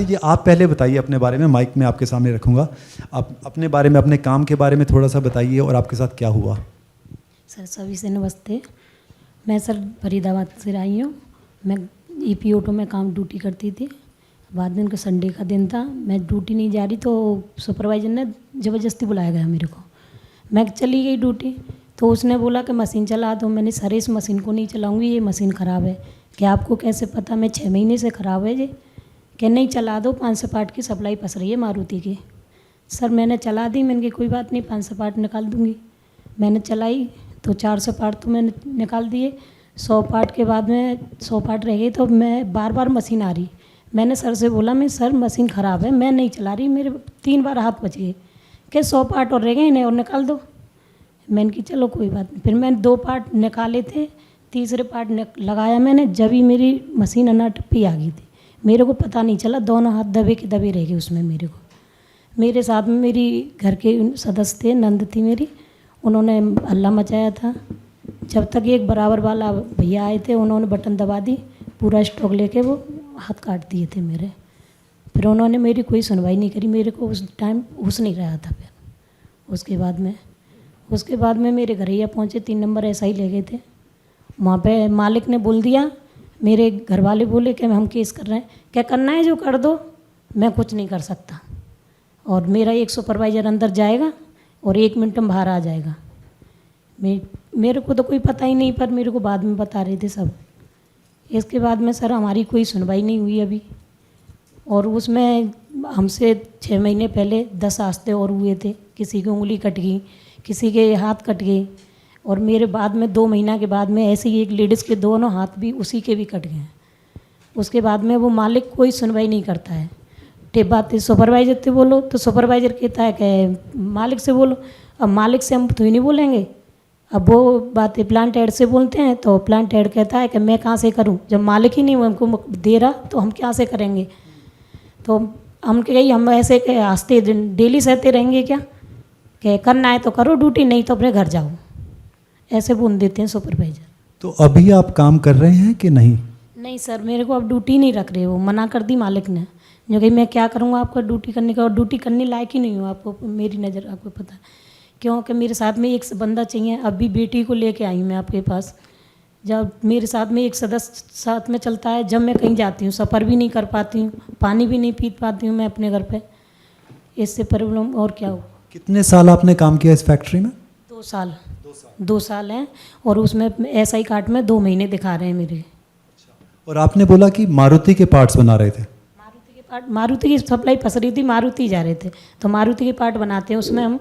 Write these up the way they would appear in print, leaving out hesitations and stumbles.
जी आप पहले बताइए अपने बारे में, माइक में आपके सामने रखूँगा। आप अपने बारे में, अपने काम के बारे में थोड़ा सा बताइए और आपके साथ क्या हुआ। सर सभी से नमस्ते। मैं सर फरीदाबाद से आई हूँ। मैं ईपी ऑटो में काम ड्यूटी करती थी। बाद दिन का संडे का दिन था, मैं ड्यूटी नहीं जा रही तो सुपरवाइजर ने ज़बरदस्ती बुलाया गया मेरे को। मैं चली गई ड्यूटी तो उसने बोला कि मशीन चला दो। मैंने सर इस मशीन को नहीं चलाऊंगी, ये मशीन ख़राब है। क्या आपको कैसे पता? मैं 6 महीने से ख़राब है ये। कि नहीं चला दो, 500 पार्ट की सप्लाई फंस रही है मारुति की। सर मैंने चला दी, मैंने कहा कोई बात नहीं 500 पार्ट निकाल दूँगी। मैंने चलाई तो 400 पार्ट तो मैंने निकाल दिए। 100 पार्ट के बाद में 100 पार्ट रह गई तो मैं बार बार मशीन आ रही। मैंने सर से बोला मैं सर मशीन ख़राब है, मैं नहीं चला रही। मेरे 3 बार हाथ बच गए कि 100 पार्ट और रह गए, इन्हें और निकाल दो। मैंने कि चलो कोई बात नहीं। फिर मैंने 2 पार्ट निकाले थे, तीसरे पार्ट लगाया मैंने, जब ही मेरी मशीन अनाटप्पी आ गई थी। मेरे को पता नहीं चला, दोनों हाथ दबे के दबे रह गए उसमें मेरे को। मेरे साथ में मेरी घर के सदस्य थे, नंद थी मेरी, उन्होंने हल्ला मचाया था। जब तक एक बराबर वाला भैया आए थे, उन्होंने बटन दबा दी, पूरा स्टॉक लेके वो हाथ काट दिए थे मेरे। फिर उन्होंने मेरी कोई सुनवाई नहीं करी, मेरे को उस टाइम होश नहीं रहा था। फिर उसके बाद में मेरे घरैया पहुँचे, 3 नंबर SI ले गए थे। वहाँ पे मालिक ने बोल दिया, मेरे घर वाले बोले कि हम केस कर रहे हैं। क्या करना है जो कर दो, मैं कुछ नहीं कर सकता। और मेरा एक सुपरवाइज़र अंदर जाएगा और 1 मिनट में बाहर आ जाएगा। मेरे को तो कोई पता ही नहीं, पर मेरे को बाद में बता रहे थे सब। इसके बाद में सर हमारी कोई सुनवाई नहीं हुई अभी। और उसमें हमसे 6 महीने पहले 10 हादसे और हुए थे। किसी की उंगली कट गई, किसी के हाथ कट गए। और मेरे बाद में 2 महीना के बाद में ऐसे ही एक लेडीज़ के दोनों हाथ भी उसी के भी कट गए। उसके बाद में वो मालिक कोई सुनवाई नहीं करता है। टेप बात सुपरवाइजर से बोलो तो सुपरवाइजर कहता है कि मालिक से बोलो। अब मालिक से हम तो ही नहीं बोलेंगे। अब वो बातें प्लांट हेड से बोलते हैं तो प्लांट हेड कहता है कि मैं कहाँ से करूं, जब मालिक ही नहीं हमको दे रहा तो हम क्या से करेंगे। तो हम कही हम ऐसे हंसते डेली सहते रहेंगे क्या, कि करना है तो करो ड्यूटी, नहीं तो अपने घर जाओ, ऐसे बोल देते हैं सुपरवाइजर। तो अभी आप काम कर रहे हैं कि नहीं? नहीं सर, मेरे को अब ड्यूटी नहीं रख रहे, वो मना कर दी मालिक ने। जो कि मैं क्या करूँगा आपका ड्यूटी करने का, और ड्यूटी करने लायक ही नहीं हूँ आपको, मेरी नज़र आपको पता है। क्योंकि मेरे साथ में एक बंदा चाहिए। अभी बेटी को लेके आई मैं आपके पास। जब मेरे साथ में एक सदस्य साथ में चलता है, जब मैं कहीं जाती हूँ सफ़र भी नहीं कर पाती हूँ, पानी भी नहीं पी पाती हूँ मैं अपने घर पे। इससे प्रॉब्लम और क्या हो। कितने साल आपने काम किया इस फैक्ट्री में? 2 साल। 2 साल हैं। और उसमें SI कार्ड में 2 महीने दिखा रहे हैं मेरे। और आपने बोला कि मारुति के पार्ट्स बना रहे थे? मारुति की सप्लाई फंस रही थी, मारुति जा रहे थे तो मारुति के पार्ट बनाते हैं उसमें हम।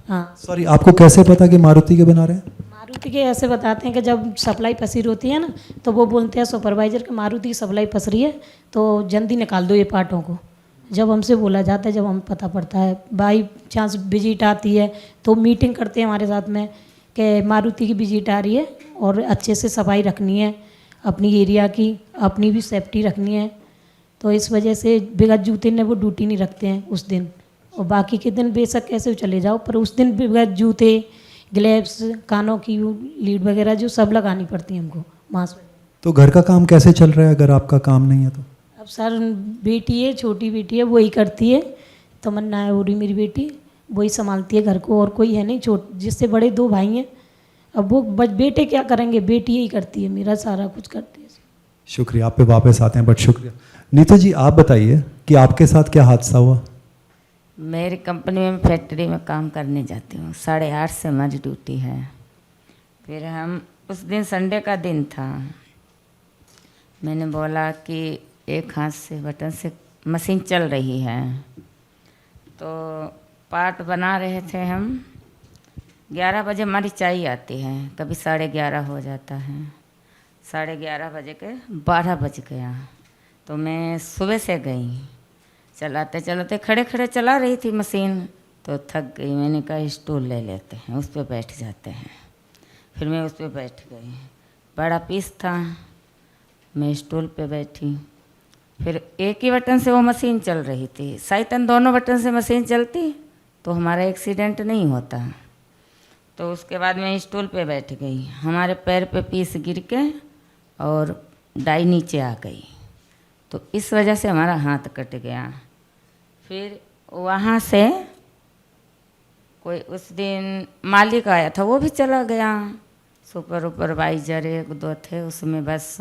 हाँ सॉरी, आपको कैसे पता कि मारुति के बना रहे हैं? मारुति के ऐसे बताते हैं कि जब सप्लाई फंसी होती है ना, तो वो बोलते हैं सुपरवाइजर कि मारुति की सप्लाई फंस रही है तो जल्दी निकाल दो ये पार्टों को। जब हमसे बोला जाता है, जब हम पता पड़ता है, बाई चांस विजिट आती है तो मीटिंग करते हैं हमारे साथ में कि मारुति की विजिट आ रही है और अच्छे से सफाई रखनी है अपनी एरिया की, अपनी भी सेफ्टी रखनी है। तो इस वजह से बिगड़ जूते ने वो ड्यूटी नहीं रखते हैं उस दिन। और बाकी के दिन बेशक कैसे चले जाओ, पर उस दिन बिगड़ जूते, ग्लेव्स, कानों की लीड वगैरह जो सब लगानी पड़ती है हमको मास्क। तो घर का काम कैसे चल रहा है अगर आपका काम नहीं है तो? अब सर बेटी है, छोटी बेटी है, वही करती है। तमन्ना है और मेरी बेटी, वही संभालती है घर को, और कोई है नहीं। जिससे बड़े 2 भाई हैं। अब वो बेटे क्या करेंगे, बेटी यही करती है, मेरा सारा कुछ करती है। शुक्रिया, आप पे वापस आते हैं, बट शुक्रिया। नीता जी आप बताइए कि आपके साथ क्या हादसा हुआ? मेरी कंपनी में फैक्ट्री में काम करने जाती हूँ, 8:30 से हमारी ड्यूटी है। फिर हम उस दिन संडे का दिन था, मैंने बोला कि एक हाथ से बटन से मशीन चल रही है तो पार्ट बना रहे थे हम। 11 बजे हमारी चाय आती है, कभी 11:30 हो जाता है। 11:30 बजे के 12 बज गया तो मैं सुबह से गई, चलाते चलाते खड़े खड़े चला रही थी मशीन तो थक गई। मैंने कहा स्टूल ले लेते हैं, उस पर बैठ जाते हैं। फिर मैं उस पर बैठ गई, बड़ा पीस था, मैं स्टूल पे बैठी। फिर एक ही बटन से वो मशीन चल रही थी, शायद दोनों बटन से मशीन चलती तो हमारा एक्सीडेंट नहीं होता। तो उसके बाद मैं स्टूल पे बैठ गई, हमारे पैर पे पीस गिर के और डाई नीचे आ गई। तो इस वजह से हमारा हाथ कट गया। फिर वहाँ से कोई उस दिन मालिक आया था, वो भी चला गया। सुपरवाइजर एक दो थे उसमें बस।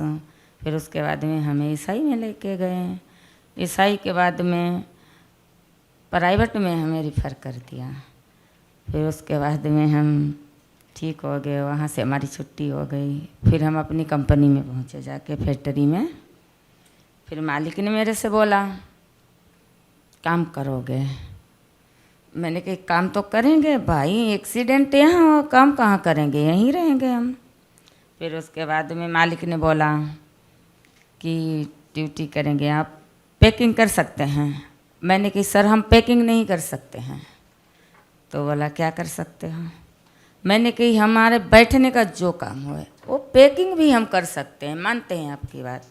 फिर उसके बाद में हमें ईसाई में लेके गए। ईसाई के बाद में प्राइवेट में हमें रिफ़र कर दिया। फिर उसके बाद में हम ठीक हो गए, वहाँ से हमारी छुट्टी हो गई। फिर हम अपनी कंपनी में पहुँचे जाके फैक्ट्री में। फिर मालिक ने मेरे से बोला काम करोगे? मैंने कहा काम तो करेंगे भाई, एक्सीडेंट यहाँ हो, काम कहाँ करेंगे, यहीं रहेंगे हम। फिर उसके बाद में मालिक ने बोला कि ड्यूटी करेंगे, आप पैकिंग कर सकते हैं। मैंने कहा सर हम पैकिंग नहीं कर सकते हैं। तो बोला क्या कर सकते हो? मैंने कही हमारे बैठने का जो काम हो वो पैकिंग भी हम कर सकते हैं, मानते हैं आपकी बात।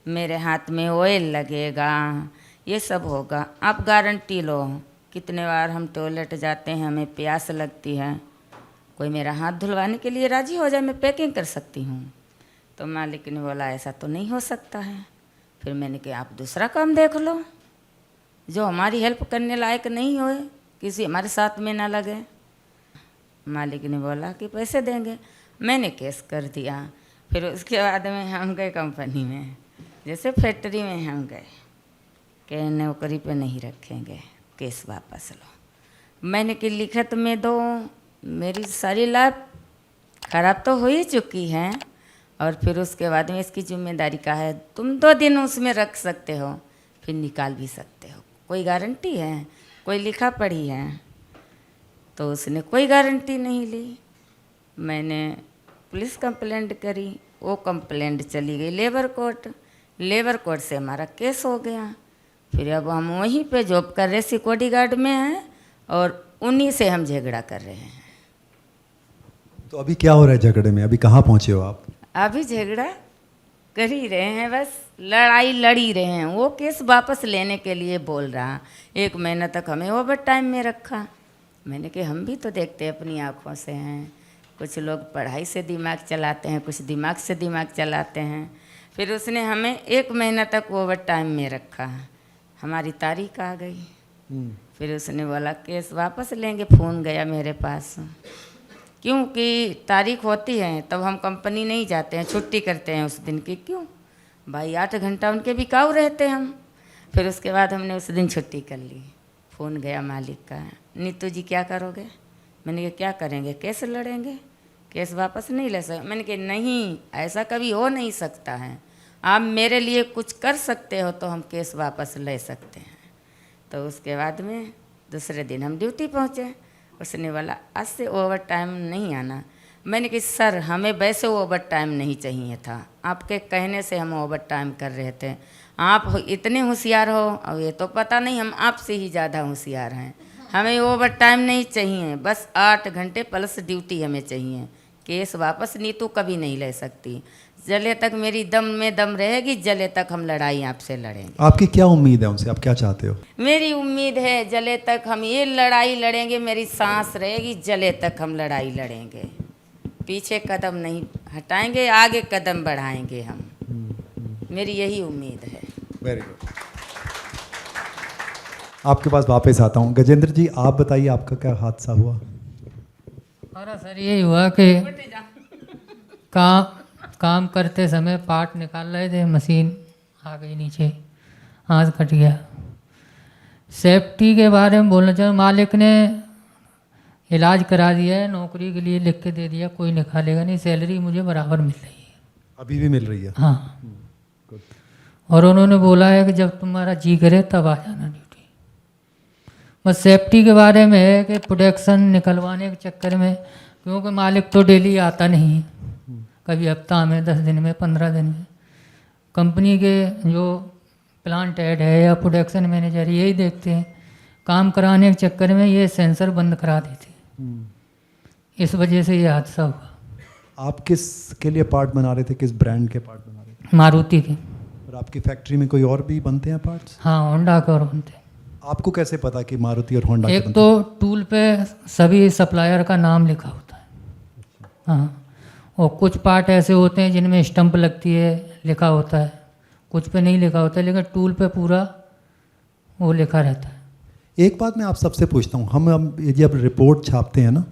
मेरे हाथ में ऑयल लगेगा, ये सब होगा, आप गारंटी लो। कितने बार हम टॉयलेट जाते हैं, हमें प्यास लगती है, कोई मेरा हाथ धुलवाने के लिए राज़ी हो जाए, मैं पैकिंग कर सकती हूँ। तो मालिक ने बोला ऐसा तो नहीं हो सकता है। फिर मैंने कहा आप दूसरा काम देख लो जो हमारी हेल्प करने लायक नहीं होए, किसी हमारे साथ में ना लगे। मालिक ने बोला कि पैसे देंगे। मैंने केस कर दिया। फिर उसके बाद में हम गए कंपनी में, जैसे फैक्ट्री में हम गए कि नौकरी पे नहीं रखेंगे, केस वापस लो। मैंने कि लिखत में दो, मेरी सारी लाइफ खराब तो हो ही चुकी है, और फिर उसके बाद में इसकी जिम्मेदारी का है, तुम 2 दिन उसमें रख सकते हो, फिर निकाल भी सकते हो, कोई गारंटी है, कोई लिखा पढ़ी है? तो उसने कोई गारंटी नहीं ली। मैंने पुलिस कंप्लेंट करी, वो कंप्लेंट चली गई लेबर कोर्ट। लेबर कोर्ट से हमारा केस हो गया। फिर अब हम वहीं पे जॉब कर रहे, सिक्योरिटी गार्ड में हैं, और उन्हीं से हम झगड़ा कर रहे हैं। तो अभी क्या हो रहा है झगड़े में? अभी कहाँ पहुँचे हो आप? अभी झगड़ा कर ही रहे हैं, बस लड़ाई लड़ ही रहे हैं। वो केस वापस लेने के लिए बोल रहा, 1 महीना तक हमें ओवर टाइम में रखा। मैंने कहा हम भी तो देखते हैं, अपनी आँखों से हैं। कुछ लोग पढ़ाई से दिमाग चलाते हैं, कुछ दिमाग से दिमाग चलाते हैं। फिर उसने हमें 1 महीना तक ओवर टाइम में रखा। हमारी तारीख आ गई। फिर उसने बोला केस वापस लेंगे। फ़ोन गया मेरे पास, क्योंकि तारीख होती है तब हम कंपनी नहीं जाते हैं, छुट्टी करते हैं उस दिन की। क्यों भाई, 8 घंटा उनके बिकाऊ रहते हम। फिर उसके बाद हमने उस दिन छुट्टी कर ली। फ़ोन गया मालिक का, नीतू जी क्या करोगे? मैंने कहा क्या करेंगे, केस लड़ेंगे, केस वापस नहीं ले सकते। मैंने कहा नहीं, ऐसा कभी हो नहीं सकता है, आप मेरे लिए कुछ कर सकते हो तो हम केस वापस ले सकते हैं। तो उसके बाद में दूसरे दिन हम ड्यूटी पहुँचे। उसने बोला आज से ओवर टाइम नहीं आना। मैंने कहा सर हमें वैसे ओवर टाइम नहीं चाहिए था, आपके कहने से हम ओवर टाइम कर रहे थे। आप इतने होशियार हो, और ये तो पता नहीं हम आपसे ही ज़्यादा होशियार हैं। हमें ओवर टाइम नहीं चाहिए, बस 8 घंटे प्लस ड्यूटी हमें चाहिए। केस वापस नीतू कभी नहीं ले सकती। जले तक मेरी दम में दम रहेगी, जले तक हम लड़ाई आपसे लड़ेंगे। आपकी क्या उम्मीद है उनसे, आप क्या चाहते हो? मेरी उम्मीद है जले तक हम ये लड़ाई लड़ेंगे, मेरी सांस रहेगी जले तक हम लड़ाई लड़ेंगे। पीछे कदम नहीं हटाएंगे, आगे कदम बढ़ाएंगे हम। मेरी यही उम्मीद है। Very good. आपके पास वापस आता हूँ। गजेंद्र जी आप बताइए आपका क्या हादसा हुआ? हमारा सर ये हुआ कि काम करते समय पार्ट निकाल रहे थे, मशीन आ गई नीचे, हाथ कट गया। सेफ्टी के बारे में बोलना चाहूँ, मालिक ने इलाज करा दिया है, नौकरी के लिए लिख के दे दिया, कोई निकालेगा नहीं, सैलरी मुझे बराबर मिल रही है। अभी भी मिल रही है? हाँ। और उन्होंने बोला है कि जब तुम्हारा जी करे तब आ जाना ड्यूटी। बस सेफ्टी के बारे में है कि प्रोडक्शन निकलवाने के चक्कर में, क्योंकि मालिक तो डेली आता नहीं है, कभी हफ्ता में, 10 दिन में, 15 दिन में। कंपनी के जो प्लांट हेड है या प्रोडक्शन मैनेजर यही देखते हैं, काम कराने के चक्कर में ये सेंसर बंद करा देते हैं। इस वजह से ये हादसा हुआ। आप किस के लिए पार्ट बना रहे थे, किस ब्रांड के पार्ट बना रहे थे? मारुति के। और आपकी फैक्ट्री में कोई और भी बनते हैं पार्ट्स? हाँ, होंडा के और बनते हैं। आपको कैसे पता कि मारुति और होंडा के एक बनते तो टूल पे सभी सप्लायर का नाम लिखा होता है। हाँ, और कुछ पार्ट ऐसे होते हैं जिनमें स्टंप लगती है, लिखा होता है, कुछ पे नहीं लिखा होता, लेकिन टूल पे पूरा वो लिखा रहता है। एक बात मैं आप सबसे पूछता हूँ, हम ये जब रिपोर्ट छापते हैं ना,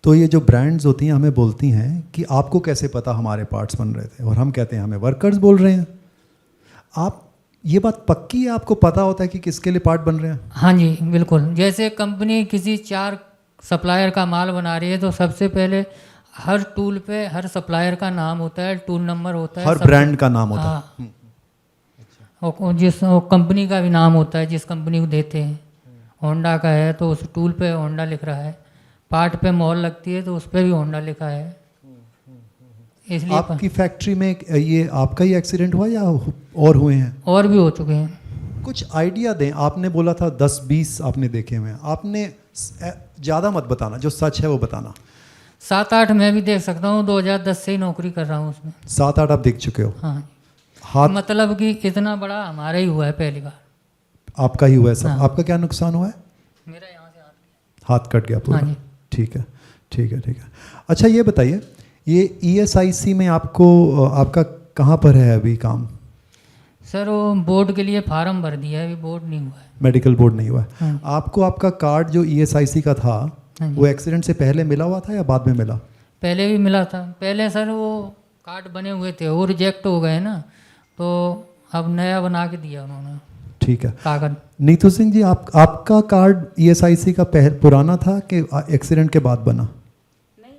तो ये जो ब्रांड्स होती हैं हमें बोलती हैं कि आपको कैसे पता हमारे पार्ट्स बन रहे थे, और हम कहते हैं हमें वर्कर्स बोल रहे हैं। आप ये बात पक्की है, आपको पता होता है कि किसके लिए पार्ट बन रहे हैं? हाँ जी बिल्कुल। जैसे कंपनी किसी 4 सप्लायर का माल बना रही है तो सबसे पहले हर टूल पे हर सप्लायर का नाम होता है, टूल नंबर होता है, हर ब्रांड का नाम होता है। हाँ। और जिस कंपनी का भी नाम होता है जिस कंपनी को देते हैं। होंडा का है तो उस टूल पे होंडा लिख रहा है, पार्ट पे मोहर लगती है तो उस पर भी होंडा लिखा है। इसलिए आपकी फैक्ट्री में ये आपका ही एक्सीडेंट हुआ या और हुए हैं? और भी हो चुके हैं। कुछ आइडिया दें। आपने बोला था 10-20 आपने देखे हुए हैं, आपने ज़्यादा मत बताना, जो सच है वो बताना। 7-8 मैं भी देख सकता हूँ, 2010 से ही नौकरी कर रहा हूँ उसमें। 7-8 आप देख चुके हो? हाँ। हाथ मतलब कि इतना बड़ा हमारा ही हुआ है पहली बार। आपका ही हुआ है सब? हाँ। आपका क्या नुकसान हुआ है? मेरा यहाँ से हाथ कट गया पूरा? हाँ जी। ठीक है, ठीक है, ठीक है। अच्छा ये बताइए, ये ESIC में आपको आपका कहाँ पर है अभी काम? सर वो बोर्ड के लिए फार्म भर दिया है, अभी बोर्ड नहीं हुआ है। मेडिकल बोर्ड नहीं हुआ है। हाँ। आपको आपका कार्ड जो ESIC का था, हाँ जी। वो एक्सीडेंट से पहले मिला हुआ था या बाद में मिला? पहले भी मिला था। पहले सर वो कार्ड बने हुए थे, वो रिजेक्ट हो गए ना, तो अब नया बना के दिया उन्होंने ठीक है। कागज। नीतू सिंह जी, आपका कार्ड ESIC का पुराना था कि एक्सीडेंट के बाद बना? नहीं,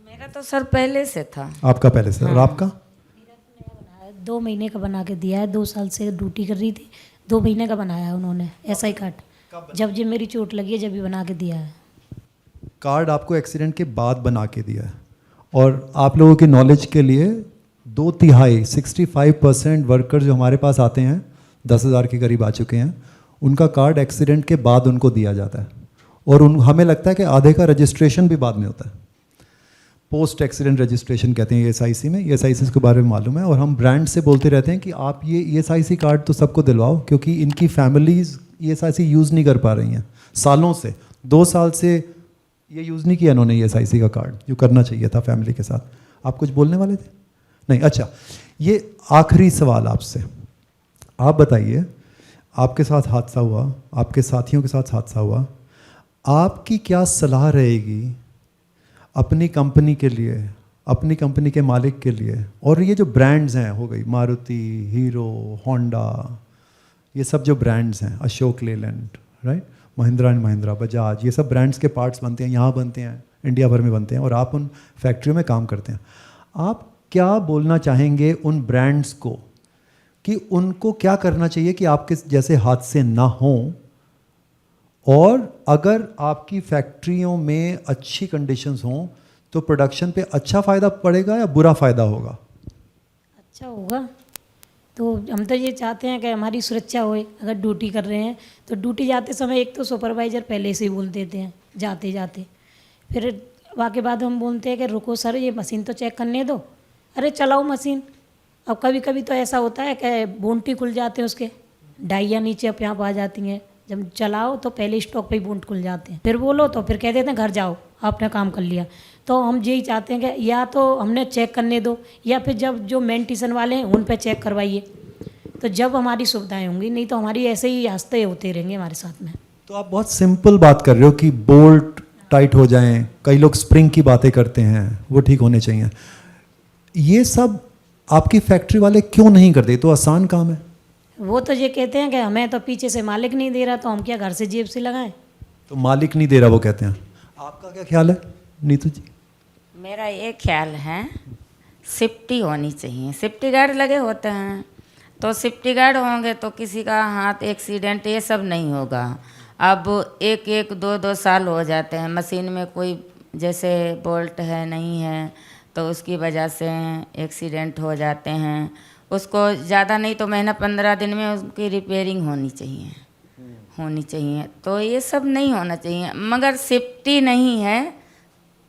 मेरा तो सर पहले से था। आपका पहले से? और आपका? 2 महीने का बना के दिया है, 2 साल से ड्यूटी कर रही थी, 2 महीने का बनाया है उन्होंने SI कार्ड। जब मेरी चोट लगी है जब भी बना के दिया है। कार्ड आपको एक्सीडेंट के बाद बना के दिया है। और आप लोगों की नॉलेज के लिए 2/3 65% वर्कर जो हमारे पास आते हैं, 10,000 के करीब आ चुके हैं, उनका कार्ड एक्सीडेंट के बाद उनको दिया जाता है। और हमें लगता है कि आधे का रजिस्ट्रेशन भी बाद में होता है, पोस्ट एक्सीडेंट रजिस्ट्रेशन कहते हैं ESIC में। ESIC के बारे में मालूम है, और हम ब्रांड से बोलते रहते हैं कि आप ये ESIC कार्ड तो सबको दिलवाओ, क्योंकि इनकी फैमिलीज़ ESIC यूज़ नहीं कर पा रही हैं सालों से। 2 साल से ये यूज़ नहीं किया इन्होंने ESIC का कार्ड, जो करना चाहिए था फैमिली के साथ। आप कुछ बोलने वाले थे? नहीं। अच्छा, ये आखिरी सवाल आपसे, आप बताइए, आपके साथ हादसा हुआ, आपके साथियों के साथ हादसा हुआ, आपकी क्या सलाह रहेगी अपनी कंपनी के लिए, अपनी कंपनी के मालिक के लिए? और ये जो ब्रांड्स हैं, हो गई मारुति, हीरो, होंडा, ये सब जो ब्रांड्स हैं, अशोक लेलैंड, राइट, महिंद्रा एंड महिंद्रा, बजाज, ये सब ब्रांड्स के पार्ट्स बनते हैं, यहाँ बनते हैं, इंडिया भर में बनते हैं, और आप उन फैक्ट्रियों में काम करते हैं। आप क्या बोलना चाहेंगे उन ब्रांड्स को कि उनको क्या करना चाहिए कि आपके जैसे हादसे ना हों, और अगर आपकी फैक्ट्रियों में अच्छी कंडीशंस हों तो प्रोडक्शन पे अच्छा फ़ायदा पड़ेगा या बुरा फ़ायदा होगा? अच्छा होगा। तो हम तो ये चाहते हैं कि हमारी सुरक्षा होए। अगर ड्यूटी कर रहे हैं तो ड्यूटी जाते समय एक तो सुपरवाइज़र पहले से ही बोल देते हैं जाते जाते, फिर वाके बाद हम बोलते हैं कि रुको सर ये मशीन तो चेक करने दो, अरे चलाओ मशीन। अब कभी कभी तो ऐसा होता है कि बोंटी खुल जाते हैं, उसके डाइयाँ नीचे अपने आप आ जाती हैं, जब चलाओ तो पहले स्टॉक पे ही बोंट खुल जाते हैं, फिर बोलो तो फिर कह देते हैं घर जाओ आपने काम कर लिया। तो हम यही चाहते हैं कि या तो हमने चेक करने दो, या फिर जब जो मेंटेनेंस वाले हैं उन पे चेक करवाइए, तो जब हमारी सुविधाएं होंगी, नहीं तो हमारी ऐसे ही हादसे होते रहेंगे हमारे साथ में। तो आप बहुत सिंपल बात कर रहे हो कि बोल्ट टाइट हो जाएं, कई लोग स्प्रिंग की बातें करते हैं, वो ठीक होने चाहिए। ये सब आपकी फैक्ट्री वाले क्यों नहीं करते? तो आसान काम है। वो तो ये कहते हैं कि हमें तो पीछे से मालिक नहीं दे रहा, तो हम क्या घर से जेब से लगाएं? तो मालिक नहीं दे रहा वो कहते हैं। आपका क्या ख्याल है नीतू जी? मेरा ये ख्याल है सेफ्टी होनी चाहिए। सेफ्टी गार्ड लगे होते हैं, तो सेफ्टी गार्ड होंगे तो किसी का हाथ एक्सीडेंट ये सब नहीं होगा। अब 1-2 साल हो जाते हैं, मशीन में कोई जैसे बोल्ट है नहीं है तो उसकी वजह से एक्सीडेंट हो जाते हैं। उसको ज़्यादा नहीं तो महीना 15 दिन में उसकी रिपेयरिंग होनी चाहिए। तो ये सब नहीं होना चाहिए, मगर सेफ्टी नहीं है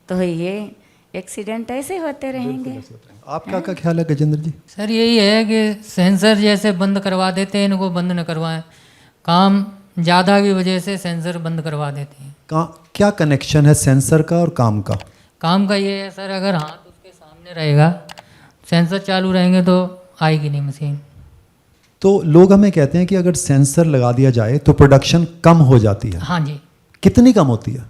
तो ये एक्सीडेंट ऐसे होते रहेंगे। आपका क्या ख्याल है गजेंद्र जी? सर यही है कि सेंसर जैसे बंद करवा देते हैं, इनको बंद न करवाएं। काम ज़्यादा की वजह से सेंसर बंद करवा देते हैं। क्या कनेक्शन है सेंसर का और काम का? काम का ये है सर, अगर हाथ उसके सामने रहेगा सेंसर चालू रहेंगे तो आएगी नहीं मशीन। तो लोग हमें कहते हैं कि अगर सेंसर लगा दिया जाए तो प्रोडक्शन कम हो जाती है। हाँ जी, कितनी कम होती है?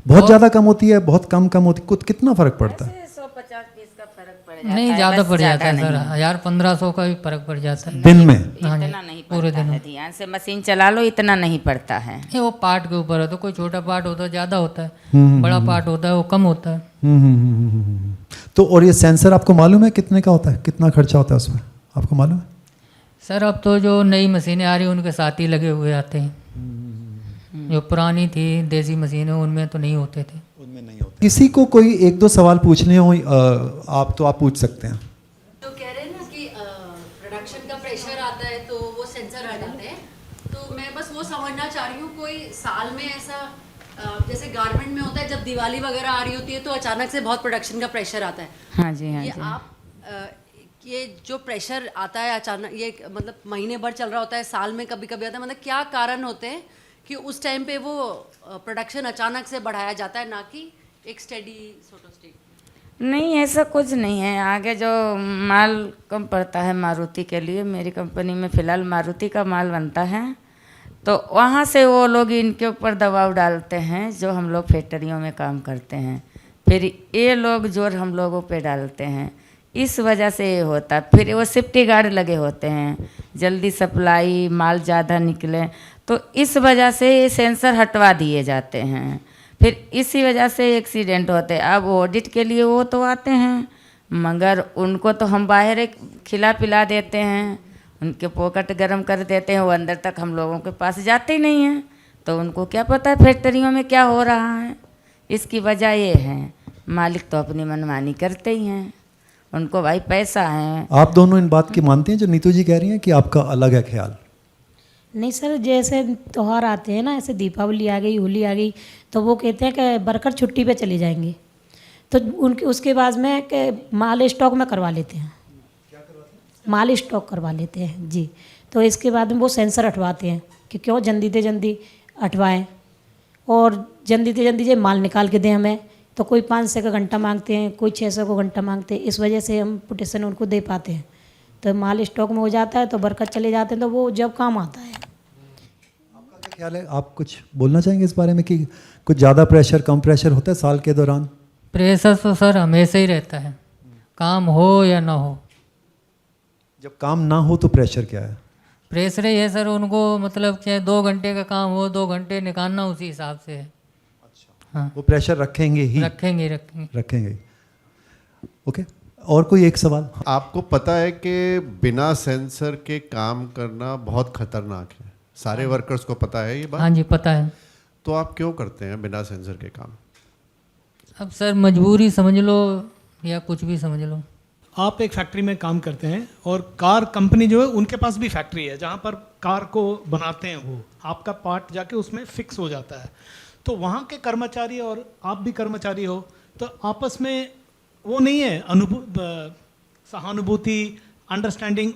बहुत ज़्यादा कम होती है, बहुत कम होती है, कितना फर्क पड़ता है? 150 पीस का फर्क पड़ जाता नहीं है, ज़्यादा बस पड़ जाता है ज़्यादा सर, 1000-1500 का भी फर्क पड़ जाता है दिन में? हाँ जी, इतना नहीं पूरे पड़ता दिन है, में। ध्यान से मशीन चला लो इतना नहीं पड़ता है। ये वो पार्ट के ऊपर है, तो कोई छोटा पार्ट होता है ज़्यादा होता है, हम्म, बड़ा पार्ट होता है वो कम होता है। तो और ये सेंसर आपको मालूम है कितने का होता है, कितना खर्चा होता है उसमें, आपको मालूम है? सर अब तो जो नई मशीनें आ रही हैं उनके साथ ही लगे हुए आते हैं, जो पुरानी थी देसी मशीनें उनमें तो नहीं होते थे। उनमें नहीं होता। किसी को कोई एक दो सवाल पूछने हो आप तो आप पूछ सकते हैं। तो कह रहे हैं ना कि प्रोडक्शन का प्रेशर आता है तो वो सेंसर हटाते हैं, तो मैं बस वो समझना चाह रही हूँ कोई साल में ऐसा जैसे गारमेंट में होता है जब दिवाली वगैरह आ रही होती है तो अचानक से बहुत प्रोडक्शन का प्रेशर आता है। हाँ जी, हाँ ये जी। आप ये जो प्रेशर आता है अचानक, ये मतलब महीने भर चल रहा होता है, साल में कभी कभी आता है, मतलब क्या कारण होते हैं कि उस टाइम पे वो प्रोडक्शन अचानक से बढ़ाया जाता है, ना कि एक स्टेडी सॉर्ट ऑफ स्टेट? नहीं ऐसा कुछ नहीं है, आगे जो माल कम पड़ता है मारुति के लिए, मेरी कंपनी में फ़िलहाल मारुति का माल बनता है, तो वहाँ से वो लोग इनके ऊपर दबाव डालते हैं जो हम लोग फैक्ट्रियों में काम करते हैं, फिर ये लोग जोर हम लोगों पे डालते हैं, इस वजह से ये होता है। फिर वो सेफ्टी गार्ड लगे होते हैं, जल्दी सप्लाई माल ज़्यादा निकले, तो इस वजह से ये सेंसर हटवा दिए जाते हैं, फिर इसी वजह से एक्सीडेंट होते हैं। अब ऑडिट के लिए वो तो आते हैं, मगर उनको तो हम बाहर एक खिला पिला देते हैं, उनके पॉकेट गर्म कर देते हैं, वो अंदर तक हम लोगों के पास जाते ही नहीं हैं, तो उनको क्या पता है फैक्ट्रियों में क्या हो रहा है। इसकी वजह ये है, मालिक तो अपनी मनमानी करते ही हैं, उनको भाई पैसा है। आप दोनों इन बात की मानते हैं जो नीतू जी कह रही हैं, कि आपका अलग है ख्याल? नहीं सर, जैसे त्यौहार आते हैं ना, ऐसे दीपावली आ गई, होली आ गई, तो वो कहते हैं कि वर्कर छुट्टी पे चले जाएंगे, तो उनके उसके बाद में कि माल स्टॉक में करवा लेते हैं, माल स्टॉक करवा लेते हैं जी। तो इसके बाद में वो सेंसर हटवाते हैं कि क्यों जल्दी से जल्दी हटवाएं, और जल्दी से जल्दी जो माल निकाल के दें हमें, तो कोई 500 का घंटा मांगते हैं, कोई 600 का घंटा मांगते हैं, इस वजह से हम पोटेशन उनको दे पाते हैं। तो माल स्टॉक में हो जाता है तो वर्कर चले जाते हैं, तो वो जब काम आता है। आपका क्या ख्याल है, आप कुछ बोलना चाहेंगे इस बारे में कि कुछ ज़्यादा प्रेशर कम प्रेशर होता है साल के दौरान? प्रेशर तो सर हमेशा ही रहता है, काम हो या ना हो। जब काम ना हो तो प्रेशर क्या है? प्रेशर ही है सर, उनको मतलब चाहे 2 घंटे का काम हो, 2 घंटे निकालना उसी हिसाब से है। हाँ, वो प्रेशर रखेंगे ही, रखेंगे। ओके। और कोई एक सवाल? आपको पता है कि बिना सेंसर के काम करना बहुत खतरनाक है, सारे वर्कर्स को पता है ये बात? हाँ जी पता है। तो आप क्यों करते हैं बिना सेंसर के काम? अब सर मजबूरी समझ लो या कुछ भी समझ लो। आप एक फैक्ट्री में काम करते हैं और कार कंपनी जो है उनके पास भी फैक्ट्री है जहाँ पर कार को बनाते हैं, वो आपका पार्ट जाके उसमें फिक्स हो जाता है, तो वहाँ के कर्मचारी और आप भी कर्मचारी हो, तो आपस में वो नहीं है सहानुभूति, अंडरस्टैंडिंग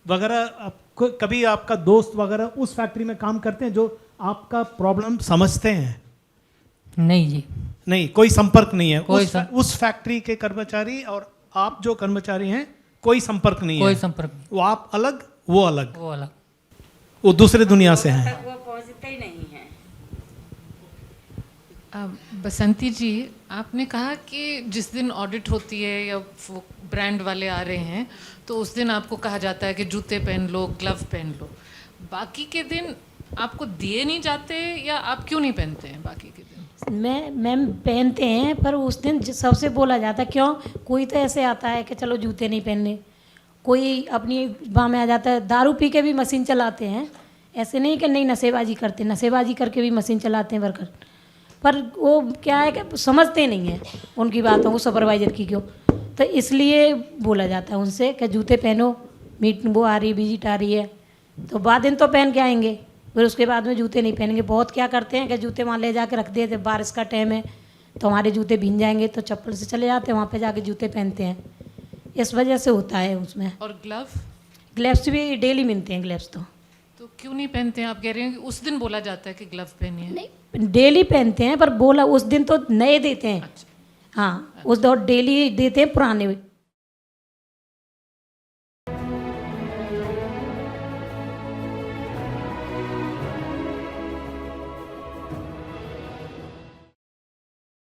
वगैरह? कभी आपका दोस्त वगैरह उस फैक्ट्री में काम करते हैं जो आपका प्रॉब्लम समझते हैं? नहीं जी, नहीं, कोई संपर्क नहीं है कोई उस फैक्ट्री के कर्मचारी और आप जो कर्मचारी हैं, कोई संपर्क नहीं है? कोई संपर्क नहीं। वो आप अलग, वो अलग, वो दूसरे दुनिया से हैं। वो पहुंचते ही नहीं है। बसंती जी, आपने कहा कि जिस दिन ऑडिट होती है या वो ब्रांड वाले आ रहे हैं तो उस दिन आपको कहा जाता है कि जूते पहन लो, ग्लव पहन लो, बाकी के दिन आपको दिए नहीं जाते, या आप क्यों नहीं पहनते हैं बाकी के दिन? मैम पहनते हैं, पर उस दिन सबसे बोला जाता है, क्यों? कोई तो ऐसे आता है कि चलो जूते नहीं पहनने, कोई अपनी बाह में आ जाता है, दारू पी के भी मशीन चलाते हैं, ऐसे नहीं कि नहीं नशेबाजी करते, नशेबाजी करके भी मशीन चलाते हैं वर्कर, पर वो क्या है कि समझते नहीं हैं उनकी बातों को, सुपरवाइजर की क्यों, तो इसलिए बोला जाता है उनसे कि जूते पहनो, मीट वो आ रही है, विजिट आ रही है, तो बाद दिन तो पहन के आएंगे, फिर उसके बाद में जूते नहीं पहनेंगे। बहुत क्या करते हैं कि जूते वहाँ ले जाके रख देते, बारिश का टाइम है तो हमारे जूते भीग जाएंगे, तो चप्पल से चले जाते हैं, वहाँ पे जाके जूते पहनते हैं, इस वजह से होता है उसमें। और ग्लव्स भी डेली मिलते हैं, ग्लव्स तो क्यों नहीं पहनते हैं? आप कह रहे हैं कि उस दिन बोला जाता है कि ग्लव पहनिए। नहीं, डेली पहनते हैं, पर बोला उस दिन तो नए देते हैं। अच्छा। हाँ, उस दौर डेली देते हैं पुराने।